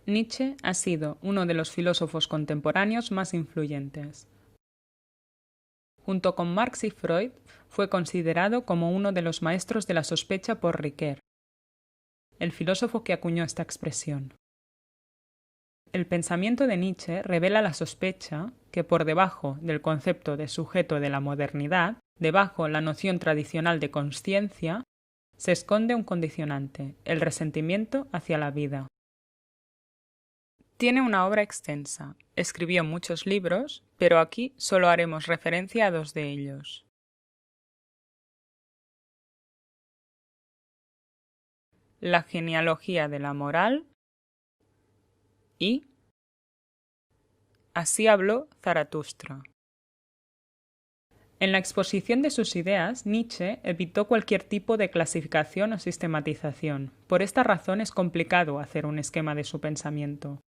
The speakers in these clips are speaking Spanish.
Nietzsche ha sido uno de los filósofos contemporáneos más influyentes. Junto con Marx y Freud, fue considerado como uno de los maestros de la sospecha por Ricoeur, el filósofo que acuñó esta expresión. El pensamiento de Nietzsche revela la sospecha que por debajo del concepto de sujeto de la modernidad, debajo la noción tradicional de consciencia, se esconde un condicionante, el resentimiento hacia la vida. Tiene una obra extensa, escribió muchos libros, pero aquí solo haremos referencia a dos de ellos. La genealogía de la moral y Así habló Zaratustra. En la exposición de sus ideas, Nietzsche evitó cualquier tipo de clasificación o sistematización. Por esta razón es complicado hacer un esquema de su pensamiento.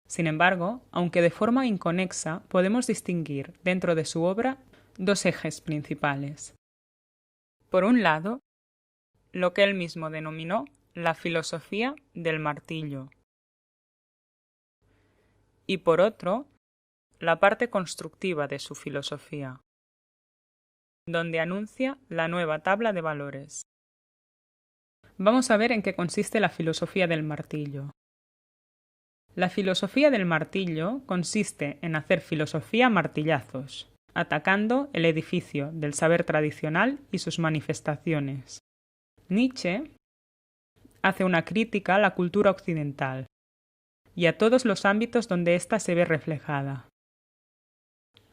Sin embargo, aunque de forma inconexa, podemos distinguir dentro de su obra dos ejes principales. Por un lado, lo que él mismo denominó la filosofía del martillo, y por otro, la parte constructiva de su filosofía, donde anuncia la nueva tabla de valores. Vamos a ver en qué consiste la filosofía del martillo. La filosofía del martillo consiste en hacer filosofía a martillazos, atacando el edificio del saber tradicional y sus manifestaciones. Nietzsche hace una crítica a la cultura occidental y a todos los ámbitos donde ésta se ve reflejada.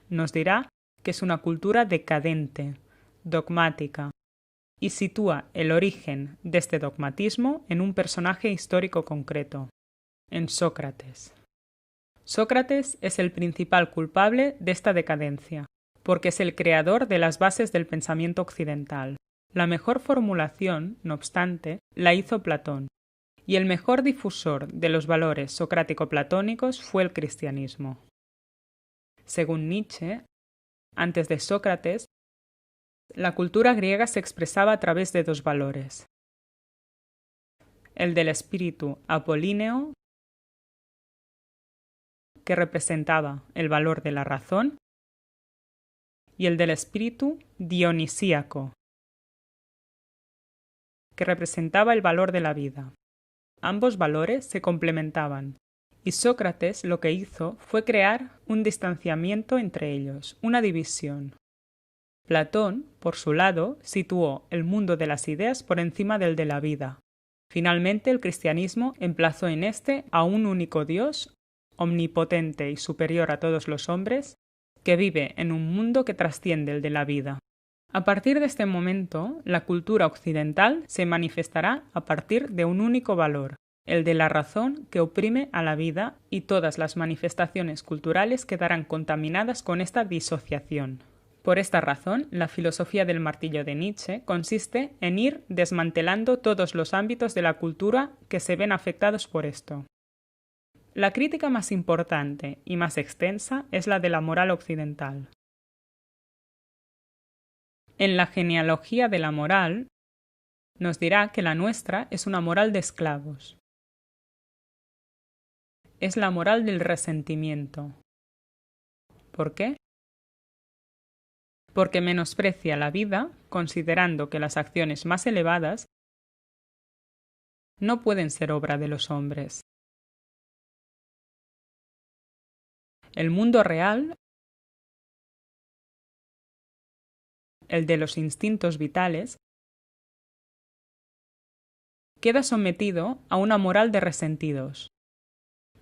Nos dirá que es una cultura decadente, dogmática, y sitúa el origen de este dogmatismo en un personaje histórico concreto, en Sócrates. Sócrates es el principal culpable de esta decadencia, porque es el creador de las bases del pensamiento occidental. La mejor formulación, no obstante, la hizo Platón, y el mejor difusor de los valores socrático-platónicos fue el cristianismo. Según Nietzsche, antes de Sócrates, la cultura griega se expresaba a través de dos valores: el del espíritu apolíneo, que representaba el valor de la razón, y el del espíritu dionisíaco, que representaba el valor de la vida. Ambos valores se complementaban, y Sócrates lo que hizo fue crear un distanciamiento entre ellos, una división. Platón, por su lado, situó el mundo de las ideas por encima del de la vida. Finalmente, el cristianismo emplazó en éste a un único Dios, omnipotente y superior a todos los hombres, que vive en un mundo que trasciende el de la vida. A partir de este momento, la cultura occidental se manifestará a partir de un único valor, el de la razón que oprime a la vida, y todas las manifestaciones culturales quedarán contaminadas con esta disociación. Por esta razón, la filosofía del martillo de Nietzsche consiste en ir desmantelando todos los ámbitos de la cultura que se ven afectados por esto. La crítica más importante y más extensa es la de la moral occidental. En la genealogía de la moral, nos dirá que la nuestra es una moral de esclavos. Es la moral del resentimiento. ¿Por qué? Porque menosprecia la vida, considerando que las acciones más elevadas no pueden ser obra de los hombres. El mundo real, el de los instintos vitales, queda sometido a una moral de resentidos,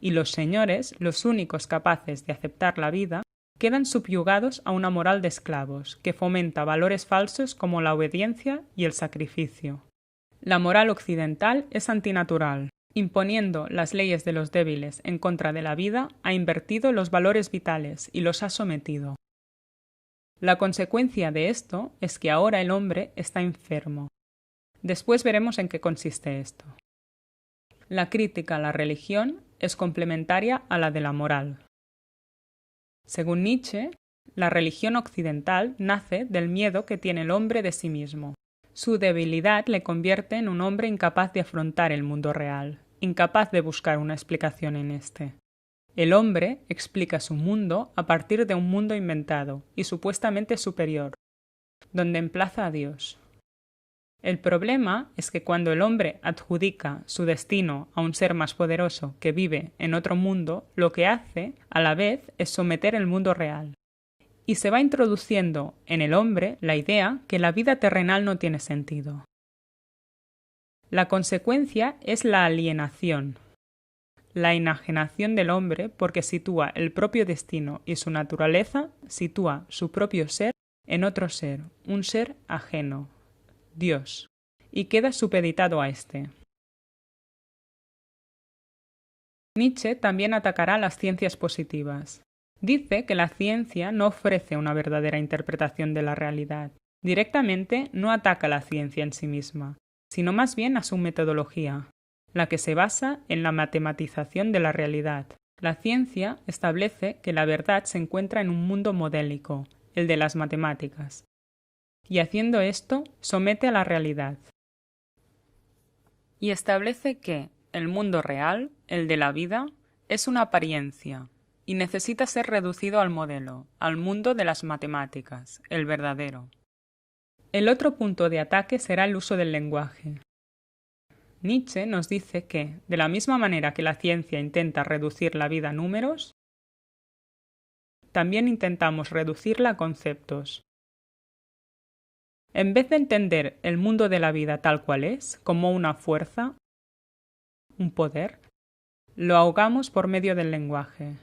y los señores, los únicos capaces de aceptar la vida, quedan subyugados a una moral de esclavos, que fomenta valores falsos como la obediencia y el sacrificio. La moral occidental es antinatural. Imponiendo las leyes de los débiles en contra de la vida, ha invertido los valores vitales y los ha sometido. La consecuencia de esto es que ahora el hombre está enfermo. Después veremos en qué consiste esto. La crítica a la religión es complementaria a la de la moral. Según Nietzsche, la religión occidental nace del miedo que tiene el hombre de sí mismo. Su debilidad le convierte en un hombre incapaz de afrontar el mundo real. incapaz de buscar una explicación en este. El hombre explica su mundo a partir de un mundo inventado y supuestamente superior, donde emplaza a Dios. El problema es que cuando el hombre adjudica su destino a un ser más poderoso que vive en otro mundo, lo que hace, a la vez, es someter el mundo real. Y se va introduciendo en el hombre la idea que la vida terrenal no tiene sentido. La consecuencia es la alienación, la enajenación del hombre porque sitúa el propio destino y su naturaleza, sitúa su propio ser en otro ser, un ser ajeno, Dios, y queda supeditado a éste. Nietzsche también atacará las ciencias positivas. Dice que la ciencia no ofrece una verdadera interpretación de la realidad. Directamente no ataca la ciencia en sí misma, sino más bien a su metodología, la que se basa en la matematización de la realidad. La ciencia establece que la verdad se encuentra en un mundo modélico, el de las matemáticas, y haciendo esto somete a la realidad. Y establece que el mundo real, el de la vida, es una apariencia, y necesita ser reducido al modelo, al mundo de las matemáticas, el verdadero. El otro punto de ataque será el uso del lenguaje. Nietzsche nos dice que, de la misma manera que la ciencia intenta reducir la vida a números, también intentamos reducirla a conceptos. En vez de entender el mundo de la vida tal cual es, como una fuerza, un poder, lo ahogamos por medio del lenguaje.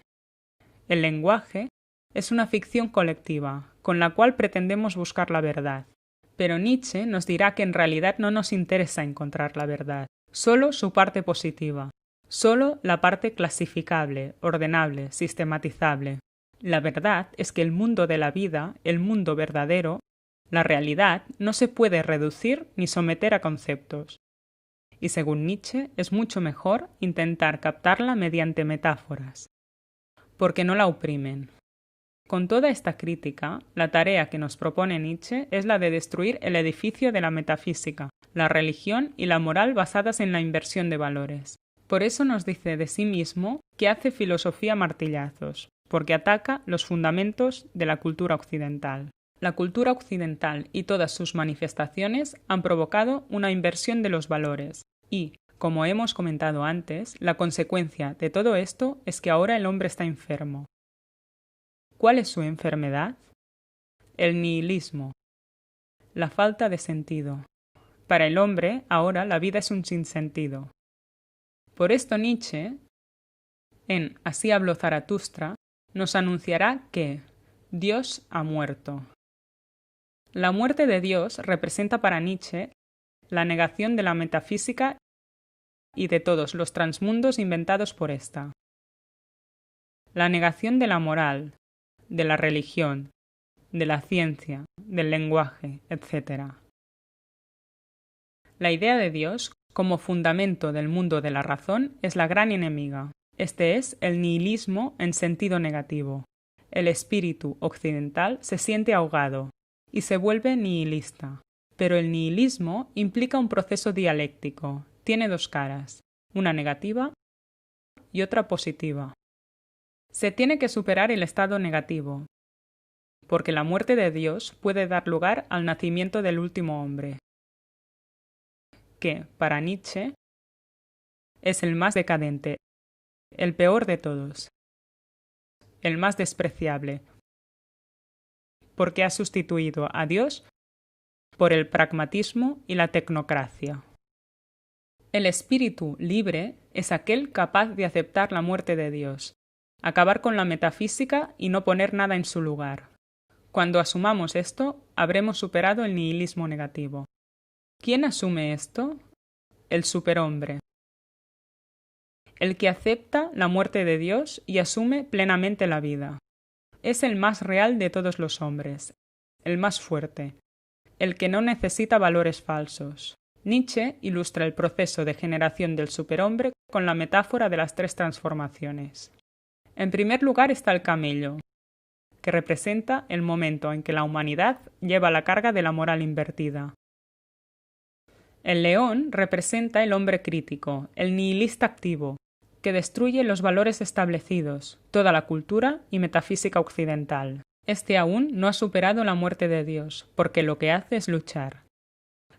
El lenguaje es una ficción colectiva, con la cual pretendemos buscar la verdad. Pero Nietzsche nos dirá que en realidad no nos interesa encontrar la verdad, solo su parte positiva, solo la parte clasificable, ordenable, sistematizable. La verdad es que el mundo de la vida, el mundo verdadero, la realidad, no se puede reducir ni someter a conceptos. Y según Nietzsche, es mucho mejor intentar captarla mediante metáforas, porque no la oprimen. Con toda esta crítica, la tarea que nos propone Nietzsche es la de destruir el edificio de la metafísica, la religión y la moral basadas en la inversión de valores. Por eso nos dice de sí mismo que hace filosofía a martillazos, porque ataca los fundamentos de la cultura occidental. La cultura occidental y todas sus manifestaciones han provocado una inversión de los valores y, como hemos comentado antes, la consecuencia de todo esto es que ahora el hombre está enfermo. ¿Cuál es su enfermedad? El nihilismo, la falta de sentido. Para el hombre, ahora la vida es un sinsentido. Por esto Nietzsche, en Así habló Zaratustra, nos anunciará que Dios ha muerto. La muerte de Dios representa para Nietzsche la negación de la metafísica y de todos los transmundos inventados por ésta. La negación de la moral, de la religión, de la ciencia, del lenguaje, etc. La idea de Dios, como fundamento del mundo de la razón, es la gran enemiga. Este es el nihilismo en sentido negativo. El espíritu occidental se siente ahogado y se vuelve nihilista. Pero el nihilismo implica un proceso dialéctico. Tiene dos caras, una negativa y otra positiva. Se tiene que superar el estado negativo, porque la muerte de Dios puede dar lugar al nacimiento del último hombre, que, para Nietzsche, es el más decadente, el peor de todos, el más despreciable, porque ha sustituido a Dios por el pragmatismo y la tecnocracia. El espíritu libre es aquel capaz de aceptar la muerte de Dios, acabar con la metafísica y no poner nada en su lugar. Cuando asumamos esto, habremos superado el nihilismo negativo. ¿Quién asume esto? El superhombre. El que acepta la muerte de Dios y asume plenamente la vida. Es el más real de todos los hombres, el más fuerte, el que no necesita valores falsos. Nietzsche ilustra el proceso de generación del superhombre con la metáfora de las tres transformaciones. En primer lugar está el camello, que representa el momento en que la humanidad lleva la carga de la moral invertida. El león representa el hombre crítico, el nihilista activo, que destruye los valores establecidos, toda la cultura y metafísica occidental. Este aún no ha superado la muerte de Dios, porque lo que hace es luchar.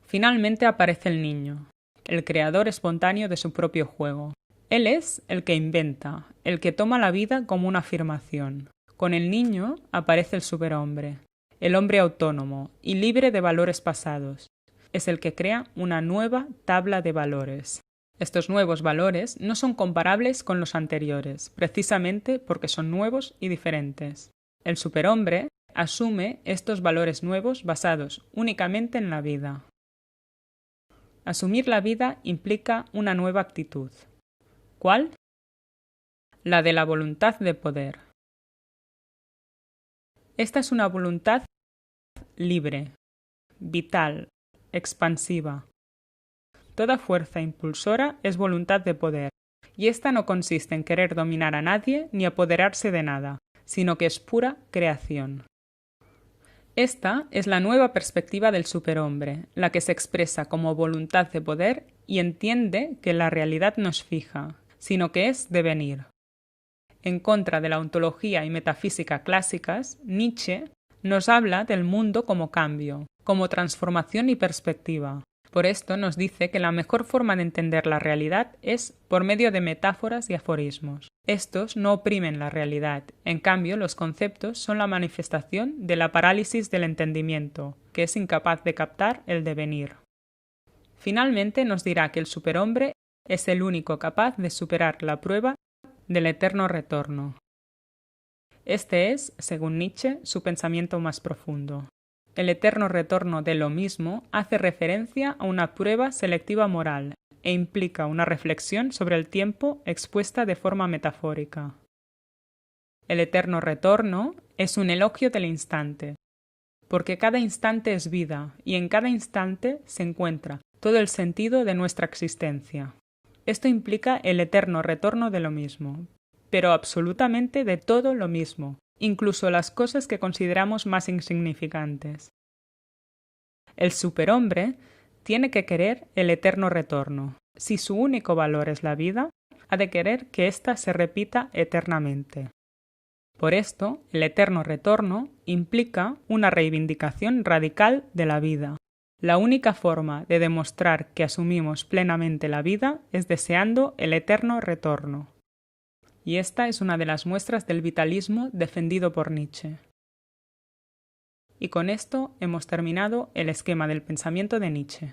Finalmente aparece el niño, el creador espontáneo de su propio juego. Él es el que inventa, el que toma la vida como una afirmación. Con el niño aparece el superhombre, el hombre autónomo y libre de valores pasados. Es el que crea una nueva tabla de valores. Estos nuevos valores no son comparables con los anteriores, precisamente porque son nuevos y diferentes. El superhombre asume estos valores nuevos basados únicamente en la vida. Asumir la vida implica una nueva actitud. ¿Cuál? La de la voluntad de poder. Esta es una voluntad libre, vital, expansiva. Toda fuerza impulsora es voluntad de poder, y esta no consiste en querer dominar a nadie ni apoderarse de nada, sino que es pura creación. Esta es la nueva perspectiva del superhombre, la que se expresa como voluntad de poder y entiende que la realidad no es fija, sino que es devenir. En contra de la ontología y metafísica clásicas, Nietzsche nos habla del mundo como cambio, como transformación y perspectiva. Por esto nos dice que la mejor forma de entender la realidad es por medio de metáforas y aforismos. Estos no oprimen la realidad, en cambio los conceptos son la manifestación de la parálisis del entendimiento, que es incapaz de captar el devenir. Finalmente nos dirá que el superhombre es el único capaz de superar la prueba del eterno retorno. Este es, según Nietzsche, su pensamiento más profundo. El eterno retorno de lo mismo hace referencia a una prueba selectiva moral e implica una reflexión sobre el tiempo expuesta de forma metafórica. El eterno retorno es un elogio del instante, porque cada instante es vida y en cada instante se encuentra todo el sentido de nuestra existencia. Esto implica el eterno retorno de lo mismo, pero absolutamente de todo lo mismo, incluso las cosas que consideramos más insignificantes. El superhombre tiene que querer el eterno retorno. Si su único valor es la vida, ha de querer que ésta se repita eternamente. Por esto, el eterno retorno implica una reivindicación radical de la vida. La única forma de demostrar que asumimos plenamente la vida es deseando el eterno retorno. Y esta es una de las muestras del vitalismo defendido por Nietzsche. Y con esto hemos terminado el esquema del pensamiento de Nietzsche.